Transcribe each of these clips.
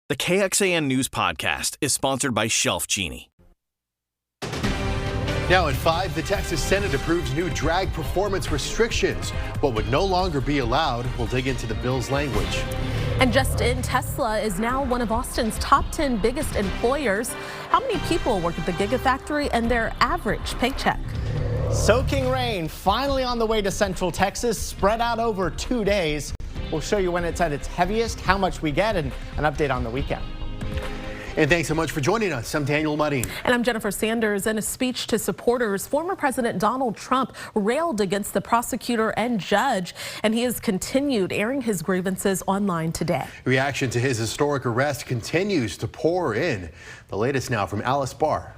The KXAN News Podcast is sponsored by Shelf Genie. Now at 5, the Texas Senate approves new drag performance restrictions. What would no longer be allowed? We'll dig into the bill's language. And just in, Tesla is now one of Austin's top 10 biggest employers. How many people work at the Gigafactory and their average paycheck? Soaking rain finally on the way to Central Texas, spread out over 2 days. We'll show you when it's at its heaviest, how much we get, and an update on the weekend. And thanks so much for joining us. I'm Daniel Marin. And I'm Jennifer Sanders. In a speech to supporters, former President Donald Trump railed against the prosecutor and judge, and he has continued airing his grievances online today. Reaction to his historic arrest continues to pour in. The latest now from Alice Barr.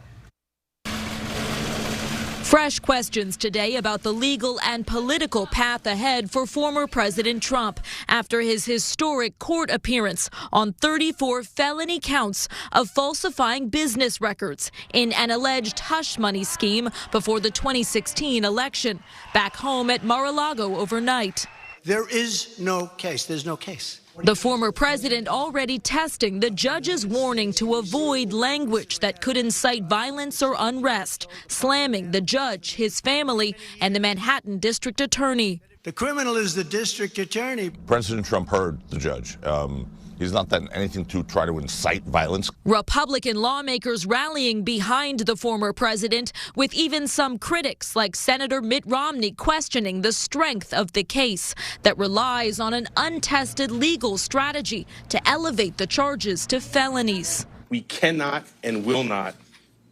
Fresh questions today about the legal and political path ahead for former President Trump after his historic court appearance on 34 felony counts of falsifying business records in an alleged hush money scheme before the 2016 election. Back home at Mar-a-Lago overnight. There is no case. There's no case. The former president already testing the judge's warning to avoid language that could incite violence or unrest, slamming the judge, his family, and the Manhattan district attorney. The criminal is the district attorney. President Trump heard the judge. He's not done anything to try to incite violence. Republican lawmakers rallying behind the former president, with even some critics like Senator Mitt Romney questioning the strength of the case that relies on an untested legal strategy to elevate the charges to felonies. We cannot and will not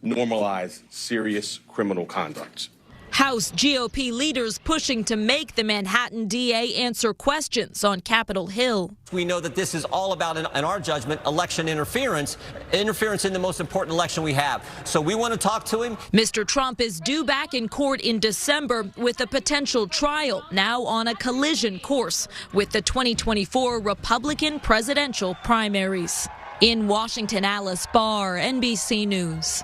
normalize serious criminal conduct. House GOP leaders pushing to make the Manhattan DA answer questions on Capitol Hill. We know that this is all about, in our judgment, election interference in the most important election we have. So we want to talk to him. Mr. Trump is due back in court in December with a potential trial now on a collision course with the 2024 Republican presidential primaries. In Washington, Alice Barr, NBC News.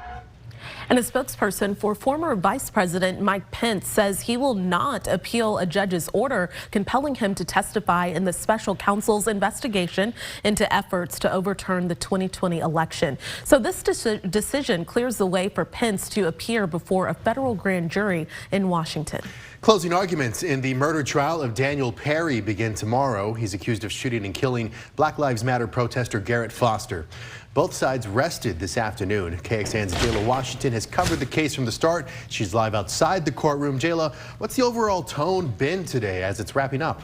And a spokesperson for former Vice President Mike Pence says he will not appeal a judge's order compelling him to testify in the special counsel's investigation into efforts to overturn the 2020 election. So this decision clears the way for Pence to appear before a federal grand jury in Washington. Closing arguments in the murder trial of Daniel Perry begin tomorrow. He's accused of shooting and killing Black Lives Matter protester Garrett Foster. Both sides rested this afternoon. KXAN's Jayla Washington has covered the case from the start. She's live outside the courtroom. Jayla, what's the overall tone been today as it's wrapping up?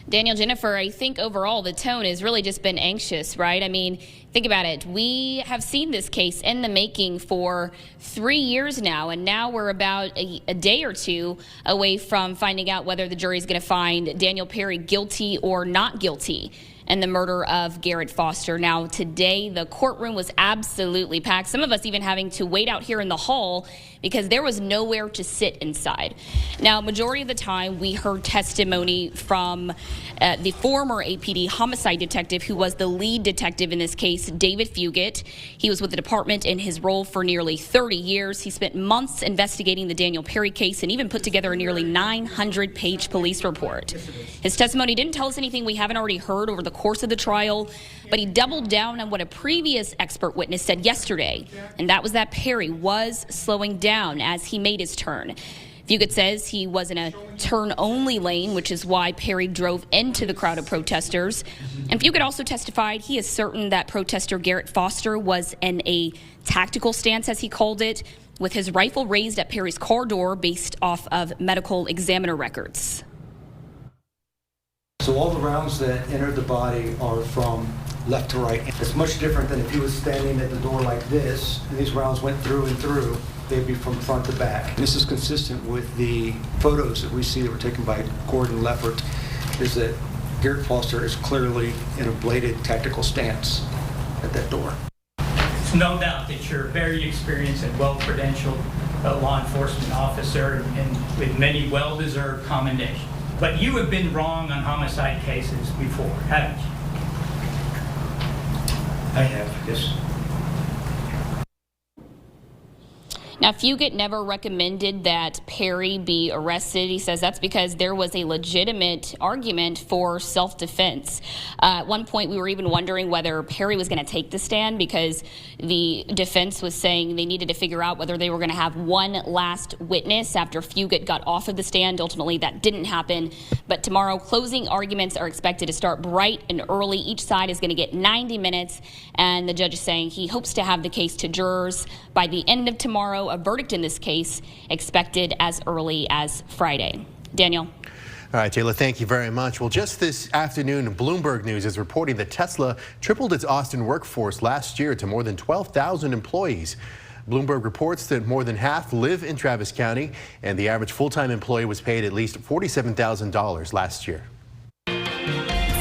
Daniel, Jennifer, I think overall the tone has really just been anxious, right? I mean, think about it. We have seen this case in the making for 3 years now, and now we're about a day or two away from finding out whether the jury is going to find Daniel Perry guilty or not guilty in the murder of Garrett Foster. Now, today, the courtroom was absolutely packed. Some of us even having to wait out here in the hall because there was nowhere to sit inside. Now, majority of the time, we heard testimony from the former APD homicide detective who was the lead detective in this case, David Fugit. He was with the department in his role for nearly 30 years. He spent months investigating the Daniel Perry case and even put together a nearly 900-page police report. His testimony didn't tell us anything we haven't already heard over the course of the trial, but he doubled down on what a previous expert witness said yesterday, and that was that Perry was slowing down as he made his turn. Fugit says he was in a turn-only lane, which is why Perry drove into the crowd of protesters. And Fugit also testified he is certain that protester Garrett Foster was in a tactical stance, as he called it, with his rifle raised at Perry's car door based off of medical examiner records. So all the rounds that entered the body are from left to right. It's much different than if he was standing at the door like this, and these rounds went through and through. They'd be from front to back. This is consistent with the photos that we see that were taken by Gordon Leppert, is that Garrett Foster is clearly in a bladed tactical stance at that door. It's no doubt that you're a very experienced and well-credentialed law enforcement officer and with many well-deserved commendations. But you have been wrong on homicide cases before, haven't you? I have, yes. Now, Fugate never recommended that Perry be arrested. He says that's because there was a legitimate argument for self-defense. At one point, we were even wondering whether Perry was going to take the stand because the defense was saying they needed to figure out whether they were going to have one last witness after Fugate got off of the stand. Ultimately, that didn't happen. But tomorrow, closing arguments are expected to start bright and early. Each side is going to get 90 minutes, and the judge is saying he hopes to have the case to jurors by the end of tomorrow. A verdict in this case expected as early as Friday. Daniel. All right, Jayla, thank you very much. Well, just this afternoon, Bloomberg News is reporting that Tesla tripled its Austin workforce last year to more than 12,000 employees. Bloomberg reports that more than half live in Travis County, and the average full-time employee was paid at least $47,000 last year.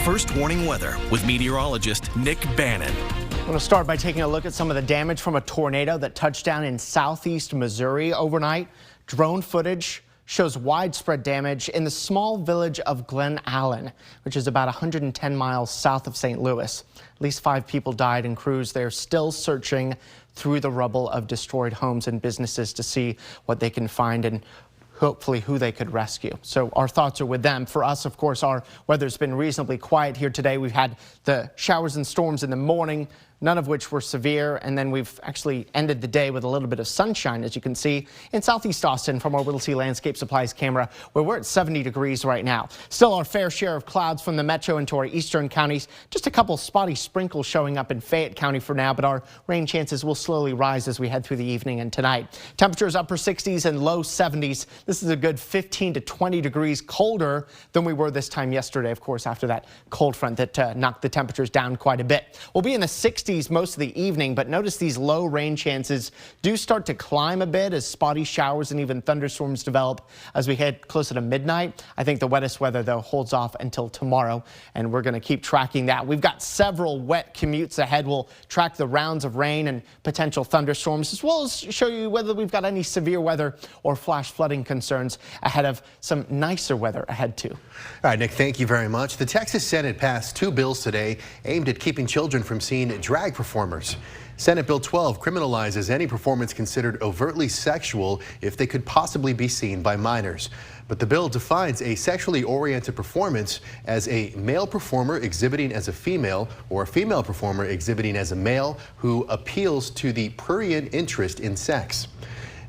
First warning weather with meteorologist Nick Bannon. I'm going to start by taking a look at some of the damage from a tornado that touched down in southeast Missouri overnight. Drone footage shows widespread damage in the small village of Glen Allen, which is about 110 miles south of St. Louis. At least 5 people died, and crews there still searching through the rubble of destroyed homes and businesses to see what they can find and hopefully who they could rescue. So our thoughts are with them. For us, of course, our weather's been reasonably quiet here today. We've had the showers and storms in the morning, none of which were severe, and then we've actually ended the day with a little bit of sunshine, as you can see in southeast Austin from our Whittlesey Landscape Supplies camera, where we're at 70 degrees right now. Still our fair share of clouds from the metro into our eastern counties. Just a couple spotty sprinkles showing up in Fayette County for now, but our rain chances will slowly rise as we head through the evening and tonight. Temperatures upper 60s and low 70s. This is a good 15 to 20 degrees colder than we were this time yesterday, of course, after that cold front that knocked the temperatures down quite a bit. We'll be in the 60s most of the evening, but notice these low rain chances do start to climb a bit as spotty showers and even thunderstorms develop as we head closer to midnight. I think the wettest weather, though, holds off until tomorrow, and we're going to keep tracking that. We've got several wet commutes ahead. We'll track the rounds of rain and potential thunderstorms, as well as show you whether we've got any severe weather or flash flooding concerns ahead of some nicer weather ahead, too. All right, Nick, thank you very much. The Texas Senate passed 2 bills today aimed at keeping children from seeing drag performers. Senate Bill 12 criminalizes any performance considered overtly sexual if they could possibly be seen by minors. But the bill defines a sexually oriented performance as a male performer exhibiting as a female or a female performer exhibiting as a male who appeals to the prurient interest in sex.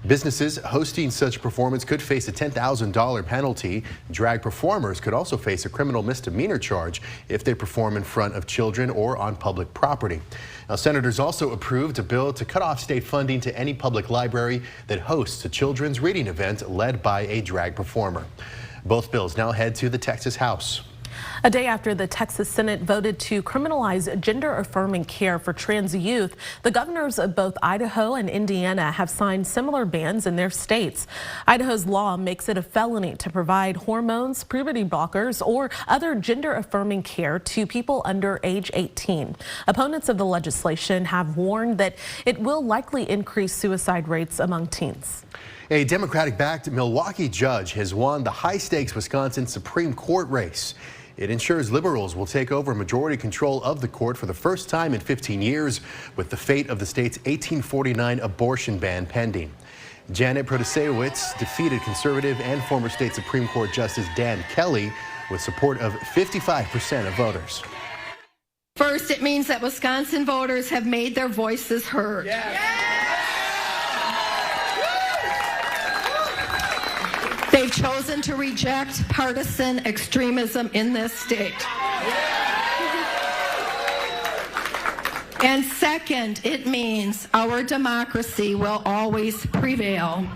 Businesses hosting such performance could face a $10,000 penalty. Drag performers could also face a criminal misdemeanor charge if they perform in front of children or on public property. Now, senators also approved a bill to cut off state funding to any public library that hosts a children's reading event led by a drag performer. Both bills now head to the Texas House. A day after the Texas Senate voted to criminalize gender-affirming care for trans youth, the governors of both Idaho and Indiana have signed similar bans in their states. Idaho's law makes it a felony to provide hormones, puberty blockers, or other gender-affirming care to people under age 18. Opponents of the legislation have warned that it will likely increase suicide rates among teens. A Democratic-backed Milwaukee judge has won the high-stakes Wisconsin Supreme Court race. It ensures liberals will take over majority control of the court for the first time in 15 years, with the fate of the state's 1849 abortion ban pending. Janet Protasewicz defeated conservative and former state Supreme Court Justice Dan Kelly with support of 55% of voters. First, it means that Wisconsin voters have made their voices heard. They've chosen to reject partisan extremism in this state. And second, it means our democracy will always prevail.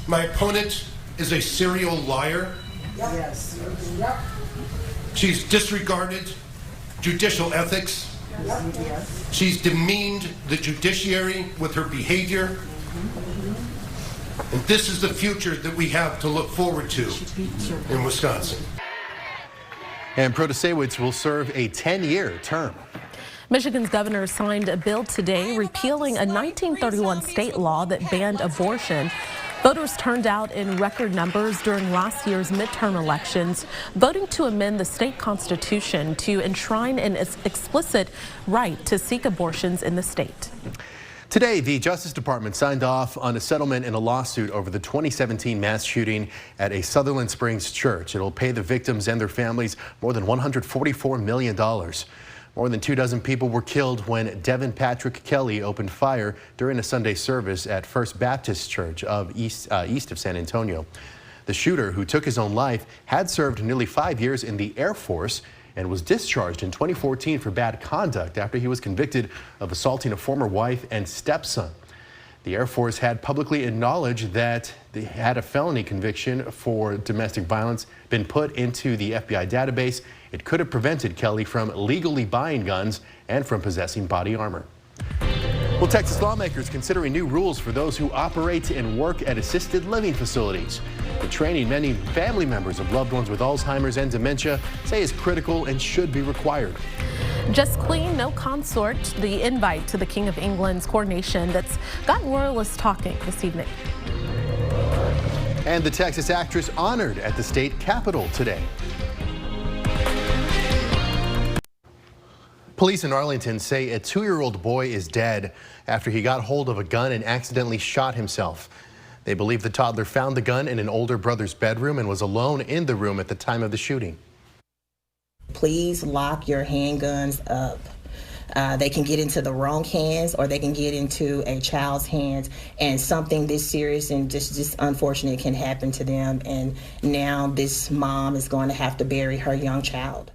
My opponent is a serial liar. Yes. She's disregarded judicial ethics. She's demeaned the judiciary with her behavior. And this is the future that we have to look forward to in Wisconsin. And Protasewicz will serve a 10-year term. Michigan's governor signed a bill today repealing a 1931 state law that banned abortion. Voters turned out in record numbers during last year's midterm elections, voting to amend the state constitution to enshrine an explicit right to seek abortions in the state. Today, the Justice Department signed off on a settlement in a lawsuit over the 2017 mass shooting at a Sutherland Springs church. It'll pay the victims and their families more than $144 million. More than 24 people were killed when Devin Patrick Kelly opened fire during a Sunday service at First Baptist Church of east of San Antonio. The shooter, who took his own life, had served nearly 5 years in the Air Force and was discharged in 2014 for bad conduct after he was convicted of assaulting a former wife and stepson. The Air Force had publicly acknowledged that they had a felony conviction for domestic violence been put into the FBI database. It could have prevented Kelly from legally buying guns and from possessing body armor. Well, Texas lawmakers considering new rules for those who operate and work at assisted living facilities. The training many family members of loved ones with Alzheimer's and dementia say is critical and should be required. Just Queen, no consort, the invite to the King of England's coronation that's got royalists talking this evening. And the Texas actress honored at the state capitol today. Police in Arlington say a 2-year-old boy is dead after he got hold of a gun and accidentally shot himself. They believe the toddler found the gun in an older brother's bedroom and was alone in the room at the time of the shooting. Please lock your handguns up. They can get into the wrong hands or they can get into a child's hands, and something this serious and just unfortunate can happen to them, and now this mom is going to have to bury her young child.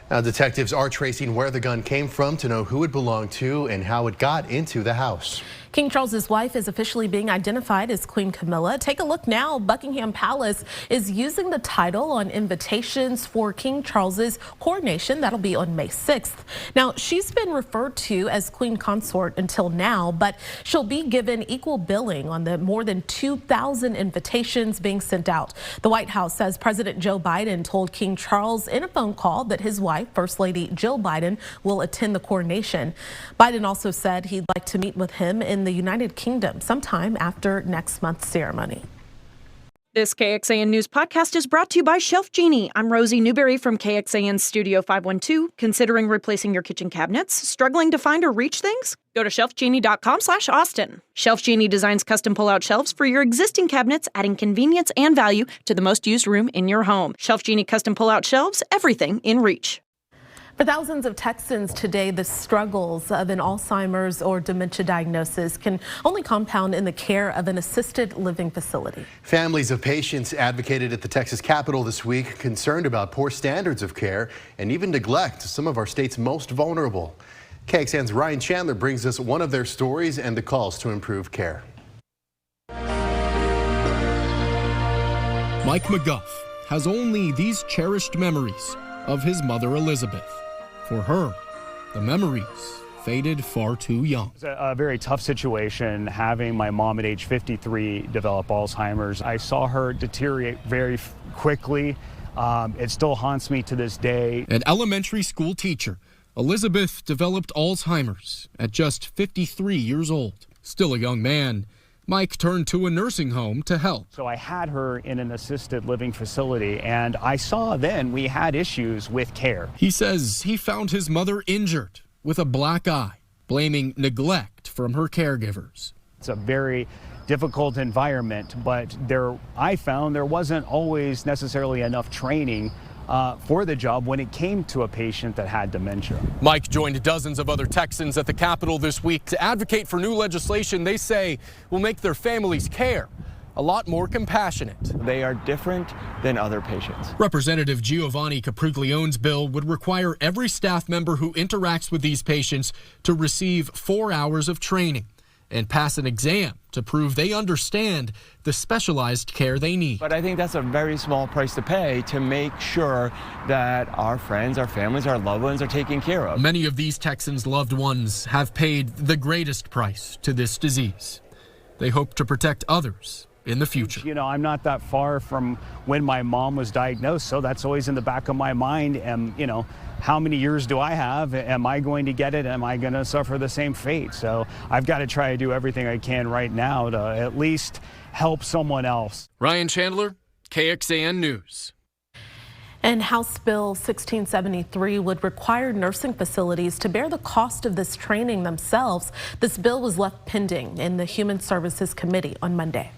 Now, detectives are tracing where the gun came from to know who it belonged to and how it got into the house. King Charles's wife is officially being identified as Queen Camilla. Take a look now. Buckingham Palace is using the title on invitations for King Charles's coronation. That'll be on May 6th. Now, she's been referred to as Queen Consort until now, but she'll be given equal billing on the more than 2,000 invitations being sent out. The White House says President Joe Biden told King Charles in a phone call that his wife, First Lady Jill Biden, will attend the coronation. Biden also said he'd like to meet with him in the United Kingdom sometime after next month's ceremony. This KXAN News podcast is brought to you by Shelf Genie. I'm Rosie Newberry from KXAN Studio 512. Considering replacing your kitchen cabinets? Struggling to find or reach things? Go to shelfgenie.com/Austin. Shelf Genie designs custom pull-out shelves for your existing cabinets, adding convenience and value to the most used room in your home. Shelf Genie custom pull-out shelves, everything in reach. For thousands of Texans today, the struggles of an Alzheimer's or dementia diagnosis can only compound in the care of an assisted living facility. Families of patients advocated at the Texas Capitol this week, concerned about poor standards of care and even neglect to some of our state's most vulnerable. KXAN's Ryan Chandler brings us one of their stories and the calls to improve care. Mike McGuff has only these cherished memories of his mother Elizabeth. For her, the memories faded far too young. It's a very tough situation having my mom at age 53 develop Alzheimer's. I saw her deteriorate very quickly. It still haunts me to this day. An elementary school teacher, Elizabeth developed Alzheimer's at just 53 years old. Still a young man, Mike turned to a nursing home to help. So I had her in an assisted living facility, and I saw then we had issues with care. He says he found his mother injured with a black eye, blaming neglect from her caregivers. It's a very difficult environment, but I found there wasn't always necessarily enough training for the job when it came to a patient that had dementia. Mike joined dozens of other Texans at the Capitol this week to advocate for new legislation they say will make their families' care a lot more compassionate. They are different than other patients. Representative Giovanni Capriglione's bill would require every staff member who interacts with these patients to receive 4 hours of training and pass an exam to prove they understand the specialized care they need. But I think that's a very small price to pay to make sure that our friends, our families, our loved ones are taken care of. Many of these Texans' loved ones have paid the greatest price to this disease. They hope to protect others in the future. You know, I'm not that far from when my mom was diagnosed, so that's always in the back of my mind. And, you know, how many years do I have? Am I going to get it? Am I going to suffer the same fate? So I've got to try to do everything I can right now to at least help someone else. Ryan Chandler, KXAN News. And House Bill 1673 would require nursing facilities to bear the cost of this training themselves. This bill was left pending in the Human Services Committee on Monday.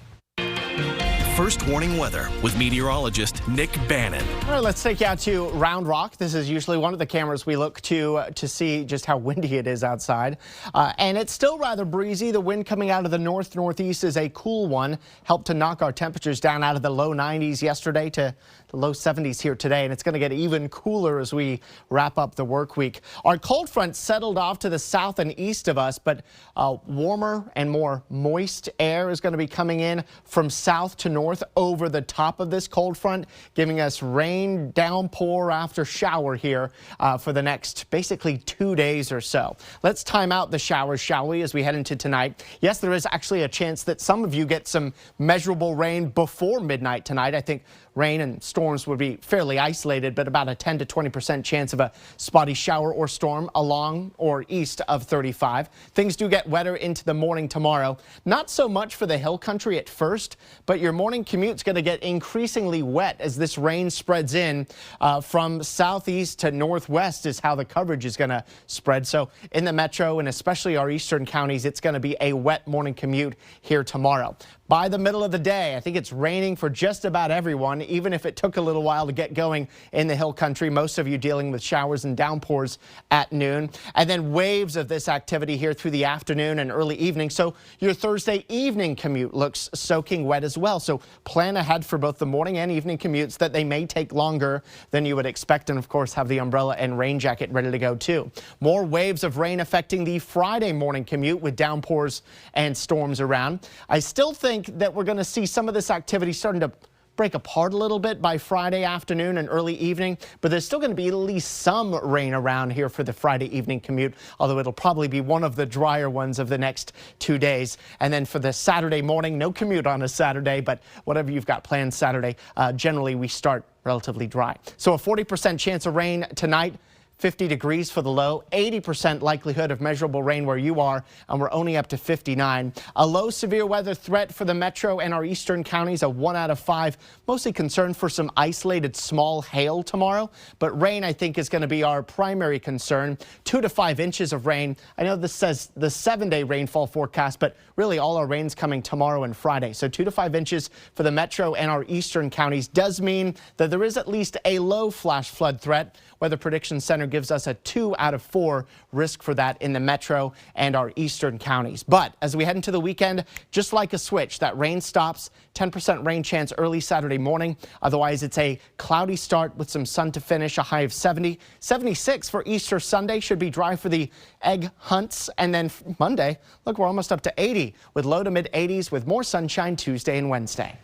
First warning weather with meteorologist Nick Bannon. All right, let's take you out to Round Rock. This is usually one of the cameras we look to see just how windy it is outside. And it's still rather breezy. The wind coming out of the northeast is a cool one. Helped to knock our temperatures down out of the low 90s yesterday to the low 70s here today. And it's going to get even cooler as we wrap up the work week. Our cold front settled off to the south and east of us, but warmer and more moist air is going to be coming in from south to north over the top of this cold front, giving us rain, downpour after shower here for the next basically 2 days or so. Let's time out the showers, shall we, as we head into tonight. Yes, there is actually a chance that some of you get some measurable rain before midnight tonight. I think rain and storms would be fairly isolated, but about a 10 to 20% chance of a spotty shower or storm along or east of 35. Things do get wetter into the morning tomorrow. Not so much for the hill country at first, but your morning commute's going to get increasingly wet as this rain spreads in from southeast to northwest is how the coverage is going to spread. So in the metro and especially our eastern counties, it's going to be a wet morning commute here tomorrow. By the middle of the day, I think it's raining for just about everyone, even if it took a little while to get going in the hill country. Most of you dealing with showers and downpours at noon, and then waves of this activity here through the afternoon and early evening. So your Thursday evening commute looks soaking wet as well. So plan ahead for both the morning and evening commutes that they may take longer than you would expect. And of course, have the umbrella and rain jacket ready to go too. More waves of rain affecting the Friday morning commute with downpours and storms around. I still think that we're going to see some of this activity starting to break apart a little bit by Friday afternoon and early evening, but there's still going to be at least some rain around here for the Friday evening commute, although it'll probably be one of the drier ones of the next 2 days. And then for the Saturday morning, no commute on a Saturday, but whatever you've got planned Saturday, generally we start relatively dry. So a 40% chance of rain tonight. 50 degrees for the low, 80% likelihood of measurable rain where you are, and we're only up to 59. A low severe weather threat for the metro and our eastern counties, a 1 out of 5. Mostly concerned for some isolated small hail tomorrow, but rain I think is going to be our primary concern. 2 to 5 inches of rain. I know this says the 7-day rainfall forecast, but really all our rain's coming tomorrow and Friday. So 2 to 5 inches for the metro and our eastern counties does mean that there is at least a low flash flood threat. Weather Prediction Center gives us a 2 out of 4 risk for that in the metro and our eastern counties. But as we head into the weekend, just like a switch, that rain stops. 10% rain chance early Saturday morning. Otherwise, it's a cloudy start with some sun to finish, a high of 70. 76 for Easter Sunday. Should be dry for the egg hunts. And then Monday, look, we're almost up to 80 with low to mid 80s with more sunshine Tuesday and Wednesday.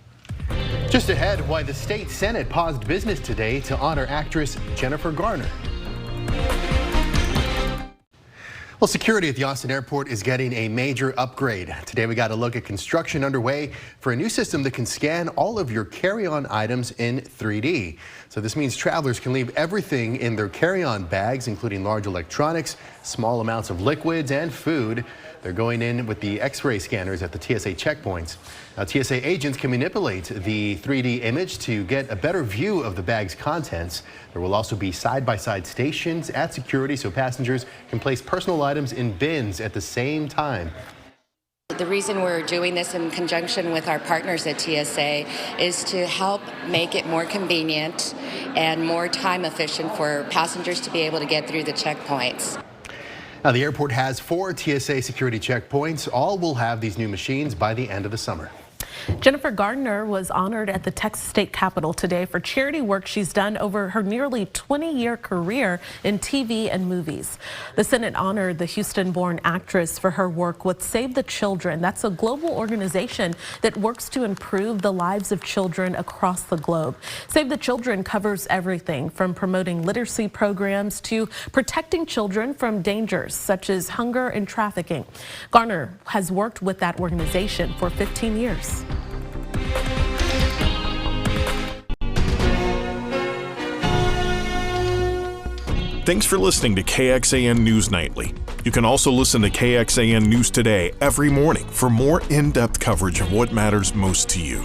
Just ahead, why the state Senate paused business today to honor actress Jennifer Garner. Well, security at the Austin airport is getting a major upgrade. Today we got a look at construction underway for a new system that can scan all of your carry-on items in 3D. So this means travelers can leave everything in their carry-on bags, including large electronics, small amounts of liquids, and food. They're going in with the X-ray scanners at the TSA checkpoints. Now, TSA agents can manipulate the 3D image to get a better view of the bag's contents. There will also be side-by-side stations at security so passengers can place personal items in bins at the same time. The reason we're doing this in conjunction with our partners at TSA is to help make it more convenient and more time efficient for passengers to be able to get through the checkpoints. Now, the airport has 4 TSA security checkpoints. All will have these new machines by the end of the summer. Jennifer Garner was honored at the Texas State Capitol today for charity work she's done over her nearly 20-year career in TV and movies. The Senate honored the Houston-born actress for her work with Save the Children. That's a global organization that works to improve the lives of children across the globe. Save the Children covers everything from promoting literacy programs to protecting children from dangers such as hunger and trafficking. Garner has worked with that organization for 15 years. Thanks for listening to KXAN News Nightly. You can also listen to KXAN News Today every morning for more in-depth coverage of what matters most to you.